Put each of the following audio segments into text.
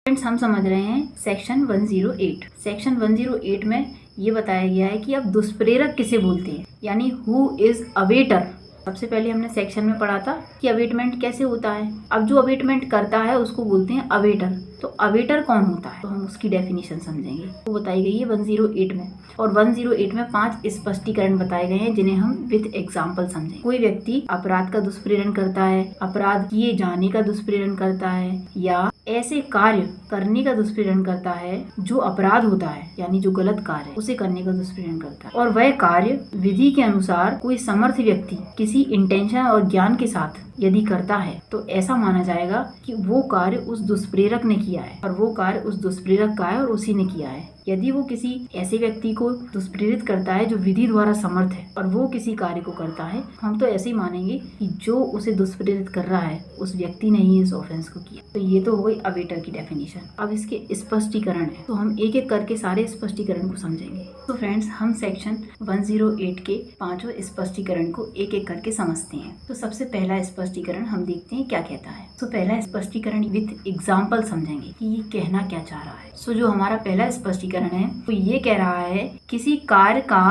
Friends, हम समझ रहे हैं सेक्शन 108। सेक्शन 108 में ये बताया गया है कि अब दुष्प्रेरक किसे बोलते हैं, यानी हु इज अवेटर। सबसे पहले हमने सेक्शन में पढ़ा था कि अवेटमेंट कैसे होता है। अब जो अवेटमेंट करता है उसको बोलते हैं अवेटर। तो अवेटर कौन होता है, तो हम उसकी डेफिनेशन समझेंगे। वो बताई गई है 108 में, और 108 में 5 स्पष्टीकरण बताए गए हैं जिन्हें हम विद एग्जाम्पल समझेंगे। कोई व्यक्ति अपराध का दुष्प्रेरण करता है, अपराध किए जाने का दुष्प्रेरण करता है, या ऐसे कार्य करने का दुष्प्रेरण करता है जो अपराध होता है, यानी जो गलत कार्य है उसे करने का दुष्प्रेरण करता है, और वह कार्य विधि के अनुसार कोई समर्थ व्यक्ति किसी इंटेंशन और ज्ञान के साथ यदि करता है तो ऐसा माना जाएगा कि वो कार्य उस दुष्प्रेरक ने किया है, और वो कार्य उस दुष्प्रेरक का है और उसी ने किया है। यदि वो किसी ऐसे व्यक्ति को दुष्प्रेरित करता है जो विधि द्वारा समर्थ है और वो किसी कार्य को करता है, हम तो ऐसे ही मानेंगे कि जो उसे दुष्प्रेरित कर रहा है उस व्यक्ति ने ही इस ऑफेंस को किया। तो ये तो हो गई अवेटर की डेफिनेशन। अब इसके स्पष्टीकरण है, तो हम एक एक करके सारे स्पष्टीकरण को समझेंगे। तो फ्रेंड्स, हम सेक्शन 108 के 5 स्पष्टीकरण को एक एक करके समझते हैं। तो सबसे पहला स्पष्टीकरण हम देखते हैं क्या कहता है। तो पहला स्पष्टीकरण विद एग्जाम्पल समझेंगे कि ये कहना क्या चाह रहा है। सो जो हमारा पहला स्पष्टीकरण है वो ये कह रहा है किसी कार्य का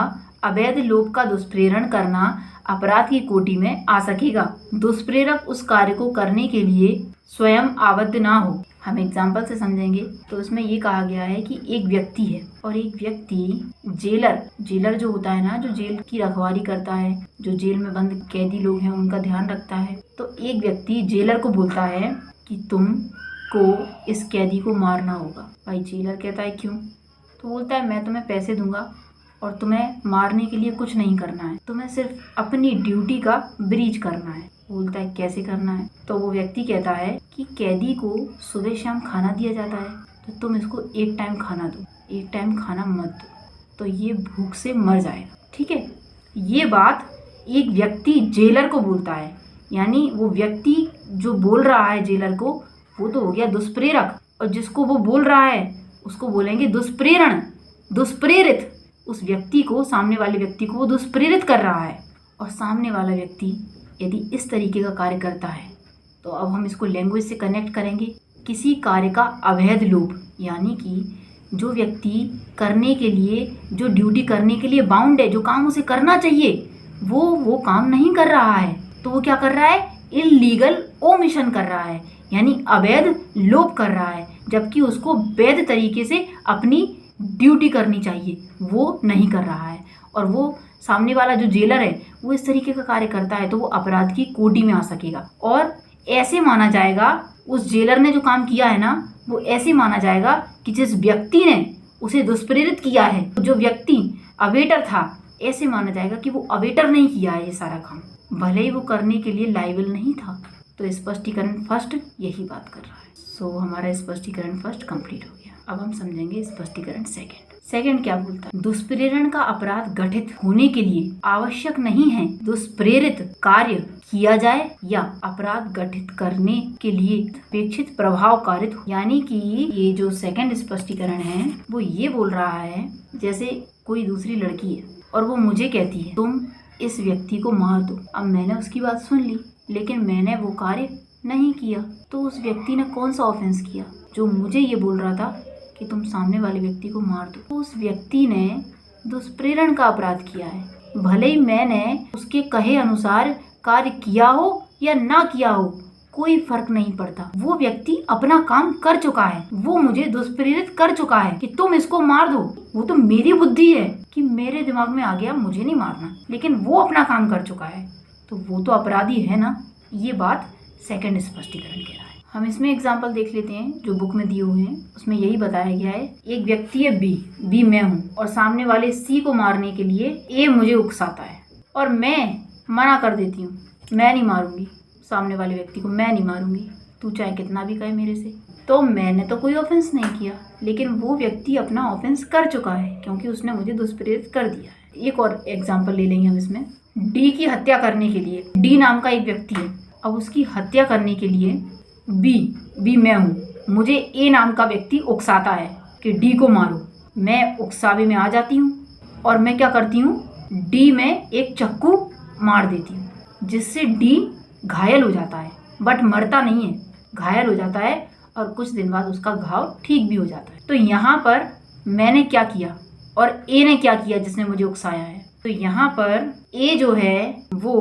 अवैध लोभ का दुष्प्रेरण करना अपराध की कोटि में आ सकेगा, दुष्प्रेरक उस कार्य को करने के लिए स्वयं आबद्ध ना हो। हम एग्जाम्पल से समझेंगे। तो उसमें ये कहा गया है कि एक व्यक्ति है और एक व्यक्ति जेलर जो होता है ना, जो जेल की रखवाली करता है, जो जेल में बंद कैदी लोग हैं उनका ध्यान रखता है। तो एक व्यक्ति जेलर को बोलता है कि तुम को इस कैदी को मारना होगा। भाई जेलर कहता है क्यों? तो बोलता है मैं तुम्हें पैसे दूंगा और तुम्हें मारने के लिए कुछ नहीं करना है, तुम्हें सिर्फ अपनी ड्यूटी का ब्रीच करना है। बोलता है कैसे करना है? तो वो व्यक्ति कहता है कि कैदी को सुबह शाम खाना दिया जाता है, तो तुम इसको एक टाइम खाना दो, एक टाइम खाना मत दो, तो ये भूख से मर जाएगा। ठीक है, ये बात एक व्यक्ति जेलर को बोलता है, यानी वो व्यक्ति जो बोल रहा है जेलर को, वो तो हो गया दुष्प्रेरक, और जिसको वो बोल रहा है उसको बोलेंगे दुष्प्रेरण, दुष्प्रेरित। उस व्यक्ति को, सामने वाले व्यक्ति को वो दुष्प्रेरित कर रहा है। और सामने वाला व्यक्ति यदि इस तरीके का कार्य करता है तो अब हम इसको लैंग्वेज से कनेक्ट करेंगे। किसी कार्य का अवैध लोभ, यानी कि जो व्यक्ति करने के लिए, जो ड्यूटी करने के लिए बाउंड है, जो काम उसे करना चाहिए वो काम नहीं कर रहा है, तो वो क्या कर रहा है? इल्लीगल ओमिशन कर रहा है, यानी अवैध लोभ कर रहा है, जबकि उसको वैध तरीके से अपनी ड्यूटी करनी चाहिए वो नहीं कर रहा है। और वो सामने वाला जो जेलर है वो इस तरीके का कार्य करता है तो वो अपराध की कोटि में आ सकेगा, और ऐसे माना जाएगा उस जेलर ने जो काम किया है ना, वो ऐसे माना जाएगा कि जिस व्यक्ति ने उसे दुष्प्रेरित किया है, जो व्यक्ति अवेटर था, ऐसे माना जाएगा कि वो अवेटर नहीं किया है ये सारा काम, भले ही वो करने के लिए लायबल नहीं था। तो स्पष्टीकरण फर्स्ट यही बात कर रहा है। सो हमारा स्पष्टीकरण फर्स्ट कंप्लीट हो गया। अब हम समझेंगे स्पष्टीकरण सेकंड क्या बोलता है। दुष्प्रेरण का अपराध घटित होने के लिए आवश्यक नहीं है दुष्प्रेरित कार्य किया जाए या अपराध घटित करने के लिए अपेक्षित प्रभाव कारित हो। यानी कि ये जो सेकंड स्पष्टीकरण है वो ये बोल रहा है, जैसे कोई दूसरी लड़की है और वो मुझे कहती है तुम इस व्यक्ति को मार दो। अब मैंने उसकी बात सुन ली, लेकिन मैंने वो कार्य नहीं किया, तो उस व्यक्ति ने कौन सा ऑफेंस किया? जो मुझे ये बोल रहा था कि तुम सामने वाले व्यक्ति को मार दो, तो उस व्यक्ति ने दुष्प्रेरण का अपराध किया है। भले ही मैंने उसके कहे अनुसार कार्य किया हो या ना किया हो, कोई फर्क नहीं पड़ता। वो व्यक्ति अपना काम कर चुका है, वो मुझे दुष्प्रेरित कर चुका है कि तुम इसको मार दो। वो तो मेरी बुद्धि है कि मेरे दिमाग में आ गया मुझे नहीं मारना, लेकिन वो अपना काम कर चुका है तो वो तो अपराधी है ना। ये बात सेकंड स्पष्टीकरण कह रहा है। हम इसमें एग्जाम्पल देख लेते हैं जो बुक में दिए हुए हैं। उसमें यही बताया गया है, एक व्यक्ति है बी मैं हूँ, और सामने वाले सी को मारने के लिए ए मुझे उकसाता है और मैं मना कर देती हूँ, मैं नहीं मारूंगी सामने वाले व्यक्ति को, मैं नहीं मारूंगी, तू चाहे कितना भी कहे मेरे से। तो मैंने तो कोई ऑफेंस नहीं किया, लेकिन वो व्यक्ति अपना ऑफेंस कर चुका है क्योंकि उसने मुझे दुष्प्रेरित कर दिया है। एक और एग्जाम्पल ले लेंगे हम इसमें। डी की हत्या करने के लिए, डी नाम का एक व्यक्ति है, अब उसकी हत्या करने के लिए बी मैं हूँ, मुझे ए नाम का व्यक्ति उकसाता है कि डी को मारो। मैं उकसावे में आ जाती हूँ और मैं क्या करती हूँ, डी में एक चक्कू मार देती हूँ, जिससे डी घायल हो जाता है, बट मरता नहीं है, घायल हो जाता है। और कुछ दिन बाद उसका घाव ठीक भी हो जाता है। तो यहाँ पर मैंने क्या किया और ए ने क्या किया जिसने मुझे उकसाया है। तो यहाँ पर ए जो है वो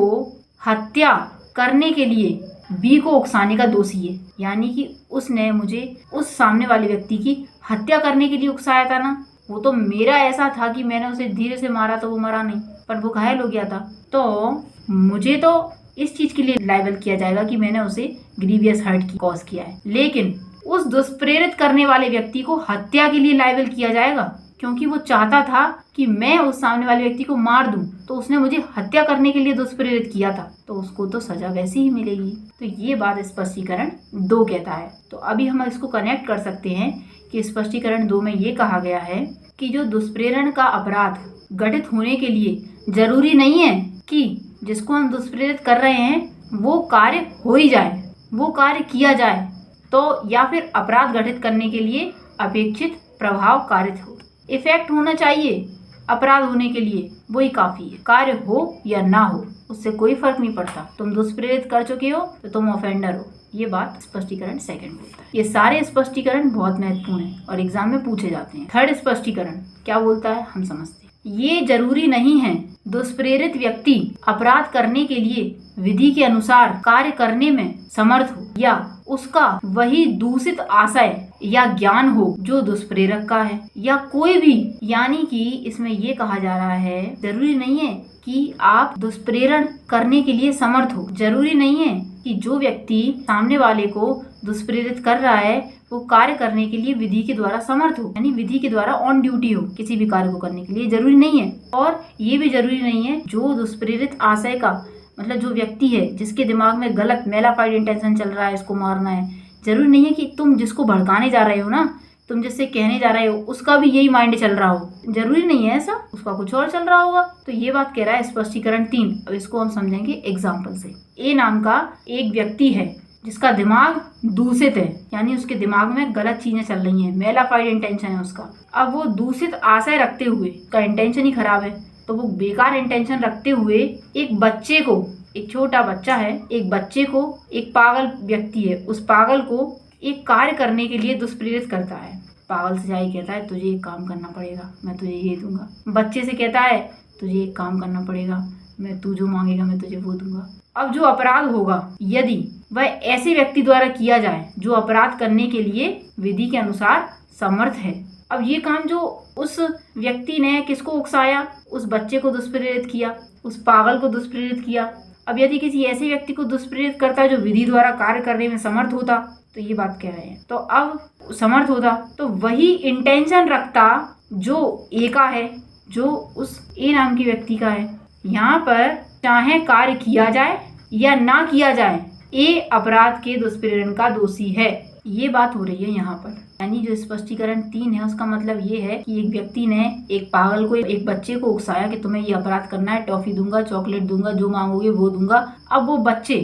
हत्या करने के लिए बी को उकसाने का दोषी है, यानी कि उसने मुझे उस सामने वाले व्यक्ति की हत्या करने के लिए उकसाया था ना। वो तो मेरा ऐसा था कि मैंने उसे धीरे से मारा तो वो मरा नहीं, पर वो घायल हो गया था। तो मुझे तो इस चीज के लिए लायबल किया जाएगा कि मैंने उसे ग्रीवियस हर्ट की कॉज किया है, लेकिन उस दुष्प्रेरित करने वाले व्यक्ति को हत्या के लिए लायबल किया जाएगा, क्योंकि वो चाहता था कि मैं उस सामने वाले व्यक्ति को मार दूं, तो उसने मुझे हत्या करने के लिए दुष्प्रेरित किया था, तो उसको तो सजा वैसी ही मिलेगी। तो ये बात स्पष्टीकरण 2 कहता है। तो अभी हम इसको कनेक्ट कर सकते हैं कि स्पष्टीकरण 2 में ये कहा गया है कि जो दुष्प्रेरण का अपराध घटित होने के लिए जरूरी नहीं है कि जिसको हम दुष्प्रेरित कर रहे हैं वो कार्य हो ही जाए, वो कार्य किया जाए, तो या फिर अपराध घटित करने के लिए अपेक्षित प्रभाव कारित हो, इफेक्ट होना चाहिए अपराध होने के लिए, वही काफी है। कार्य हो या ना हो उससे कोई फर्क नहीं पड़ता। तुम दुष्प्रेरित कर चुके हो तो तुम ऑफेंडर हो। ये बात स्पष्टीकरण 2 बोलता है। ये सारे स्पष्टीकरण बहुत महत्वपूर्ण है और एग्जाम में पूछे जाते हैं। 3rd स्पष्टीकरण क्या बोलता है हम समझते हैं। ये जरूरी नहीं है दुष्प्रेरित व्यक्ति अपराध करने के लिए विधि के अनुसार कार्य करने में समर्थ हो या उसका वही दूषित आशय या ज्ञान हो जो दुष्प्रेरक का है, या कोई भी, यानी कि इसमें ये कहा जा रहा है जरूरी नहीं है कि आप दुष्प्रेरण करने के लिए समर्थ हो। जरूरी नहीं है कि जो व्यक्ति सामने वाले को दुष्प्रेरित कर रहा है वो कार्य करने के लिए विधि के द्वारा समर्थ हो, यानी विधि के द्वारा ऑन ड्यूटी हो किसी भी कार्य को करने के लिए, जरूरी नहीं है। और ये भी जरूरी नहीं है जो दुष्प्रेरित आशय का मतलब जो व्यक्ति है जिसके दिमाग में गलत मेलाफाइड इंटेंशन चल रहा है इसको मारना है, जरूरी नहीं है कि तुम जिसको भड़काने जा रहे हो ना, तुम जिससे कहने जा रहे हो उसका भी यही माइंड चल रहा हो, जरूरी नहीं है ऐसा, उसका कुछ और चल रहा होगा। तो ये बात कह रहा है स्पष्टीकरण 3। अब इसको हम समझेंगे एग्जाम्पल से। ए नाम का एक व्यक्ति है जिसका दिमाग दूषित है, यानी उसके दिमाग में गलत चीजें चल रही हैं, मेलाफाइड इंटेंशन है उसका। अब वो दूषित आशय रखते हुए, उसका इंटेंशन ही खराब है, तो वो बेकार इंटेंशन रखते हुए एक बच्चे को, एक छोटा बच्चा है, एक बच्चे को, एक पागल व्यक्ति है, उस पागल को एक कार्य करने के लिए दुष्प्रेरित करता है। पागल से जाके कहता है तुझे एक काम करना पड़ेगा, मैं तुझे ये दूंगा। बच्चे से कहता है तुझे एक काम करना पड़ेगा, मैं तू जो मांगेगा मैं तुझे वो दूंगा। अब जो अपराध होगा यदि वह ऐसे व्यक्ति द्वारा किया जाए जो अपराध करने के लिए विधि के अनुसार समर्थ है। अब ये काम जो उस व्यक्ति ने किसको उकसाया, उस बच्चे को दुष्प्रेरित किया, उस पागल को दुष्प्रेरित किया। अब यदि किसी ऐसे व्यक्ति को दुष्प्रेरित करता है जो विधि द्वारा कार्य करने में समर्थ होता, तो ये बात कह रहे हैं, तो अब समर्थ होता तो वही इंटेंशन रखता जो ए का है, जो उस ए नाम के व्यक्ति का है। यहाँ पर चाहे कार्य किया जाए या ना किया जाए, ए अपराध के दुष्प्रेरण का दोषी है, ये बात हो रही है यहाँ पर। यानी जो स्पष्टीकरण 3 है उसका मतलब ये है कि एक व्यक्ति ने एक पागल को, एक बच्चे को उकसाया कि तुम्हें ये अपराध करना है, टॉफी दूंगा, चॉकलेट दूंगा, जो मांगोगे वो दूंगा। अब वो बच्चे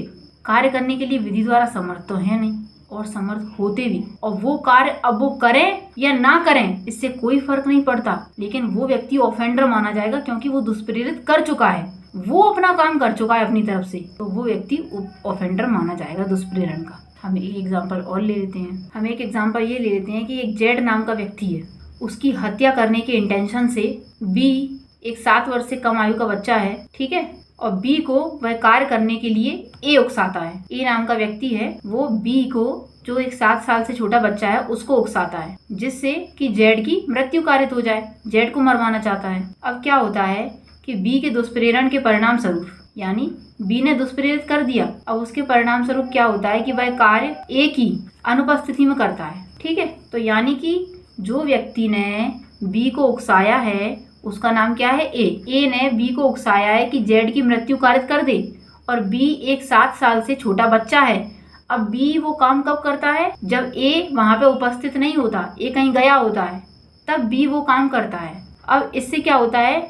कार्य करने के लिए विधि द्वारा समर्थ तो है नहीं, और समर्थ होते भी, और वो कार्य अब वो करें या ना करें इससे कोई फर्क नहीं पड़ता, लेकिन वो व्यक्ति ऑफेंडर माना जाएगा क्योंकि वो दुष्प्रेरित कर चुका है, वो अपना काम कर चुका है अपनी तरफ से, तो वो व्यक्ति ऑफेंडर माना जाएगा दुष्प्रेरण का। हम एक एग्जाम्पल और ले लेते हैं। हम एक एग्जाम्पल ये ले लेते हैं कि एक जेड नाम का व्यक्ति है, उसकी हत्या करने के इंटेंशन से बी, एक 7 वर्ष से कम आयु का बच्चा है, ठीक है, और बी को वह कार्य करने के लिए ए उकसाता है। ए नाम का व्यक्ति है, वो बी को, जो एक 7 साल से छोटा बच्चा है, उसको उकसाता है जिससे कि जेड की मृत्यु कारित हो जाए, जेड को मरवाना चाहता है। अब क्या होता है कि बी के दुष्प्रेरण के परिणाम स्वरूप, यानी बी ने दुष्प्रेरित कर दिया, अब उसके परिणाम स्वरूप क्या होता है कि वह कार्य ए की अनुपस्थिति में करता है, ठीक है। तो यानी कि जो व्यक्ति ने बी को उकसाया है उसका नाम क्या है, ए ने बी को उकसाया है कि जेड की मृत्यु कारित कर दे, और बी एक 7 साल से छोटा बच्चा है। अब बी वो काम कब करता है, जब ए वहां पे उपस्थित नहीं होता, ए कहीं गया होता है, तब बी वो काम करता है। अब इससे क्या होता है,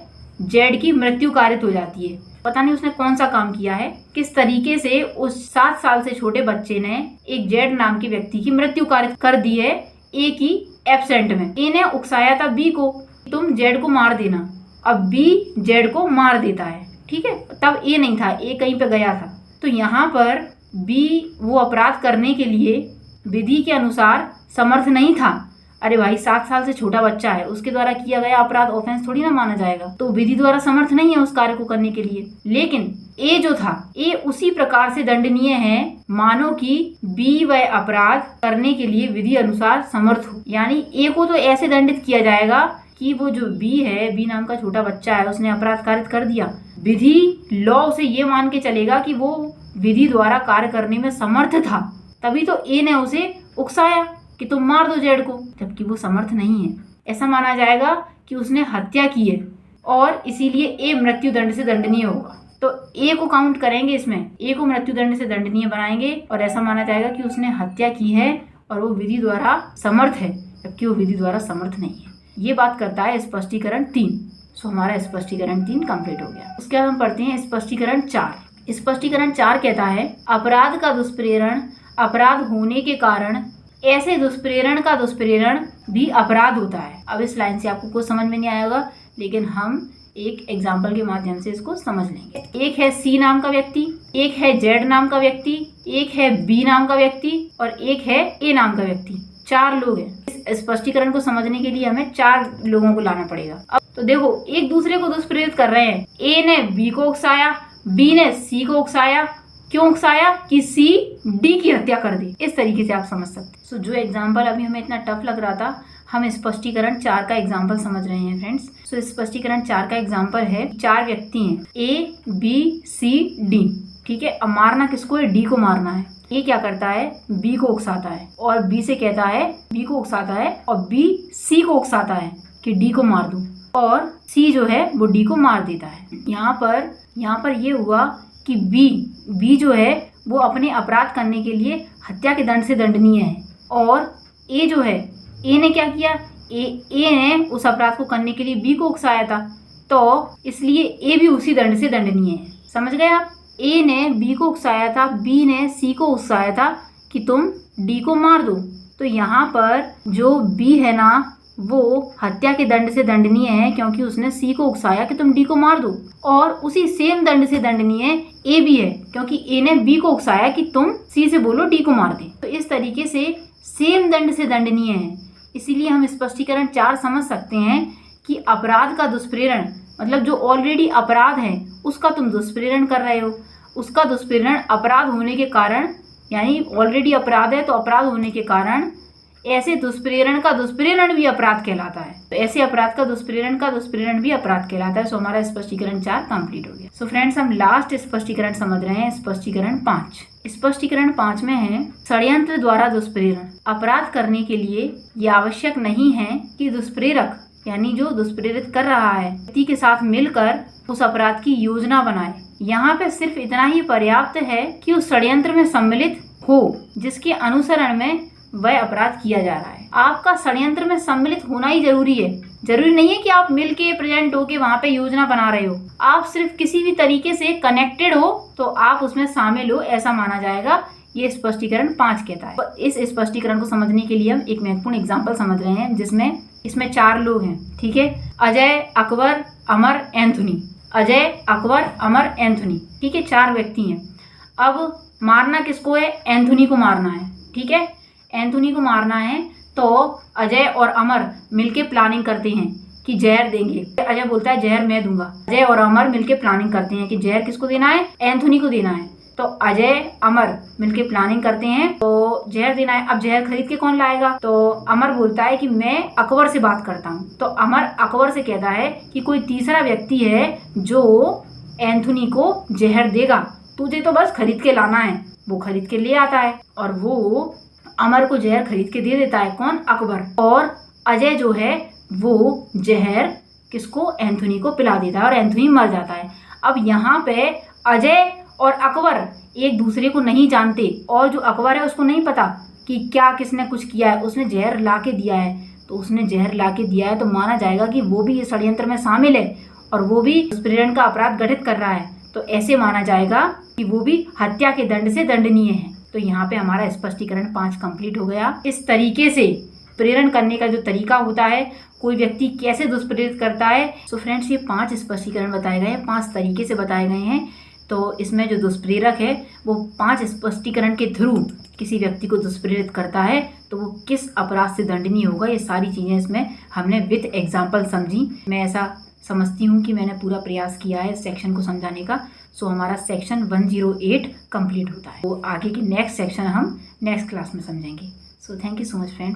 जेड की मृत्यु कारित हो जाती है। पता नहीं उसने कौन सा काम किया है, किस तरीके से उस 7 साल से छोटे बच्चे ने एक जेड नाम के व्यक्ति की मृत्यु कारित कर दी है ए की एब्सेंट में। ए ने उकसाया था बी को, तुम जेड को मार देना, अब बी जेड को मार देता है, ठीक है, तब ए नहीं था, ए कहीं पे गया था। तो यहाँ पर बी वो अपराध करने के लिए विधि के अनुसार समर्थ नहीं था। अरे भाई 7 साल से छोटा बच्चा है, उसके द्वारा किया गया अपराध ऑफेंस थोड़ी ना माना जाएगा, तो विधि द्वारा समर्थ नहीं है उस कार्य को करने के लिए। लेकिन ए जो था, ए उसी प्रकार से दंडनीय है मानो कि बी वह अपराध करने के लिए विधि अनुसार समर्थ हो। यानी ए को तो ऐसे दंडित किया जाएगा कि वो जो बी है, बी नाम का छोटा बच्चा है, उसने अपराध कारित कर दिया, विधि लॉ उसे ये मान के चलेगा कि वो विधि द्वारा कार्य करने में समर्थ था, तभी तो ए ने उसे उकसाया कि तुम मार दो जेड को, जबकि वो समर्थ नहीं है। ऐसा माना जाएगा कि उसने हत्या की है और इसीलिए ए मृत्यु दंड से दंडनीय होगा। तो ए को काउंट करेंगे इसमें, ए को मृत्यु दंड से दंडनीय बनाएंगे और ऐसा माना जाएगा कि उसने हत्या की है और वो विधि द्वारा समर्थ है, जबकि वो विधि द्वारा समर्थ नहीं है। ये बात करता है स्पष्टीकरण 3। सो हमारा स्पष्टीकरण 3 कंप्लीट हो गया। उसके बाद हम पढ़ते हैं स्पष्टीकरण 4। स्पष्टीकरण 4 कहता है अपराध का दुष्प्रेरण अपराध होने के कारण ऐसे दुष्प्रेरण का दुष्प्रेरण भी अपराध होता है। अब इस लाइन से आपको कुछ समझ में नहीं आएगा, लेकिन हम एक एग्जाम्पल के माध्यम से इसको समझ लेंगे। एक है सी नाम का व्यक्ति, एक है जेड नाम का व्यक्ति, एक है बी नाम का व्यक्ति और एक है ए नाम का व्यक्ति। 4 लोग हैं। इस स्पष्टीकरण को समझने के लिए हमें 4 लोगों को लाना पड़ेगा। अब तो देखो, एक दूसरे को दुष्प्रेरित कर रहे हैं। ए ने बी को उकसाया, बी ने सी को उकसाया। क्यों उकसाया? कि सी डी की हत्या कर दी। इस तरीके से आप समझ सकते। सो जो एग्जाम्पल अभी हमें इतना टफ लग रहा था, हम स्पष्टीकरण 4 का एग्जाम्पल समझ रहे हैं फ्रेंड्स। सो स्पष्टीकरण 4 का एग्जाम्पल है 4 व्यक्ति हैं, ए बी सी डी। ठीक है, अब मारना किसको है? डी को मारना है। ए क्या करता है? बी को उकसाता है और बी से कहता है, बी को उकसाता है और बी सी को उकसाता है कि डी को मार दूं, और सी जो है वो डी को मार देता है। यहाँ पर ये हुआ कि बी जो है वो अपने अपराध करने के लिए हत्या के दंड से दंडनीय है, और ए जो है, ए ने क्या किया? ए ने उस अपराध को करने के लिए बी को उकसाया था, तो इसलिए ए भी उसी दंड से दंडनीय है। समझ गए आप? ए ने बी को उकसाया था, बी ने सी को उकसाया था कि तुम डी को मार दो, तो यहाँ पर जो बी है ना वो हत्या के दंड से दंडनीय है, क्योंकि उसने सी को उकसाया कि तुम डी को मार दो। और उसी सेम दंड से दंडनीय ए भी है, क्योंकि ए ने बी को उकसाया कि तुम सी से बोलो डी को मार दे। तो इस तरीके से सेम दंड से दंडनीय है। इसीलिए हम स्पष्टीकरण 4 समझ सकते हैं कि अपराध का दुष्प्रेरण मतलब जो ऑलरेडी अपराध है उसका तुम दुष्प्रेरण कर रहे हो, उसका दुष्प्रेरण अपराध होने के कारण, यानी ऑलरेडी अपराध है तो अपराध होने के कारण ऐसे दुष्प्रेरण का दुष्प्रेरण भी अपराध कहलाता है। तो ऐसे अपराध का दुष्प्रेरण भी अपराध कहलाता है। सो हमारा स्पष्टीकरण 4 कंप्लीट हो गया। सो फ्रेंड्स, हम लास्ट स्पष्टीकरण समझ रहे हैं, स्पष्टीकरण 5। स्पष्टीकरण 5 में है षड्यंत्र द्वारा दुष्प्रेरण। अपराध करने के लिए ये आवश्यक नहीं है कि दुष्प्रेरक यानी जो दुष्प्रेरित कर रहा है व्यक्ति के साथ मिलकर उस अपराध की योजना बनाए। यहाँ पे सिर्फ इतना ही पर्याप्त है कि उस षड्यंत्र में सम्मिलित हो जिसके अनुसरण में वह अपराध किया जा रहा है। आपका षड्यंत्र में सम्मिलित होना ही जरूरी है। जरूरी नहीं है कि आप मिलके प्रेजेंट होके वहाँ पे योजना बना रहे हो। आप सिर्फ किसी भी तरीके से कनेक्टेड हो तो आप उसमें शामिल हो, ऐसा माना जाएगा। ये स्पष्टीकरण 5 कहता है। तो इस स्पष्टीकरण को समझने के लिए हम एक महत्वपूर्ण एग्जाम्पल समझ रहे हैं, जिसमें इसमें 4 लोग हैं। ठीक है, अजय, अकबर, अमर, एंथोनी। अजय, अकबर, अमर, एंथोनी। ठीक है, 4 व्यक्ति हैं। अब मारना किसको है? एंथोनी को मारना है। ठीक है, एंथोनी को मारना है तो अजय और अमर मिलके प्लानिंग करते हैं कि जहर देंगे। अजय बोलता है जहर मैं दूंगा। अजय और अमर मिलके प्लानिंग करते हैं कि जहर किसको देना है? एंथोनी को देना है। तो अजय अमर मिलके प्लानिंग करते हैं तो जहर देना है। अब जहर खरीद के कौन लाएगा? तो अमर बोलता है कि मैं अकबर से बात करता हूँ। तो अमर अकबर से कहता है कि कोई तीसरा व्यक्ति है जो एंथोनी को जहर देगा, तुझे तो बस खरीद के लाना है। वो खरीद के ले आता है और वो अमर को जहर खरीद के दे देता है। कौन? अकबर। और अजय जो है वो जहर किसको? एंथोनी को पिला देता है और एंथोनी मर जाता है। अब यहाँ पे अजय और अकबर एक दूसरे को नहीं जानते, और जो अकबर है उसको नहीं पता कि क्या किसने कुछ किया है। उसने जहर ला के दिया है, तो उसने जहर ला के दिया है तो माना जाएगा कि वो भी ये षड्यंत्र में शामिल है और वो भी दुष्प्रेरण का अपराध गठित कर रहा है। तो ऐसे माना जाएगा कि वो भी हत्या के दंड से दंडनीय है। तो यहाँ पे हमारा स्पष्टीकरण 5 कंप्लीट हो गया। इस तरीके से प्रेरण करने का जो तरीका होता है, कोई व्यक्ति कैसे दुष्प्रेरित करता है। सो फ्रेंड्स, ये 5 स्पष्टीकरण बताए गए हैं, 5 तरीके से बताए गए हैं। तो इसमें जो दुष्प्रेरक है वो 5 स्पष्टीकरण के थ्रू किसी व्यक्ति को दुष्प्रेरित करता है तो वो किस अपराध से दंडनीय होगा, ये सारी चीज़ें इसमें हमने विद एग्जाम्पल समझी। मैं ऐसा समझती हूँ कि मैंने पूरा प्रयास किया है इस सेक्शन को समझाने का। सो हमारा सेक्शन 108 कंप्लीट होता है। तो आगे की नेक्स्ट सेक्शन हम नेक्स्ट क्लास में समझेंगे। So thank you so much friend.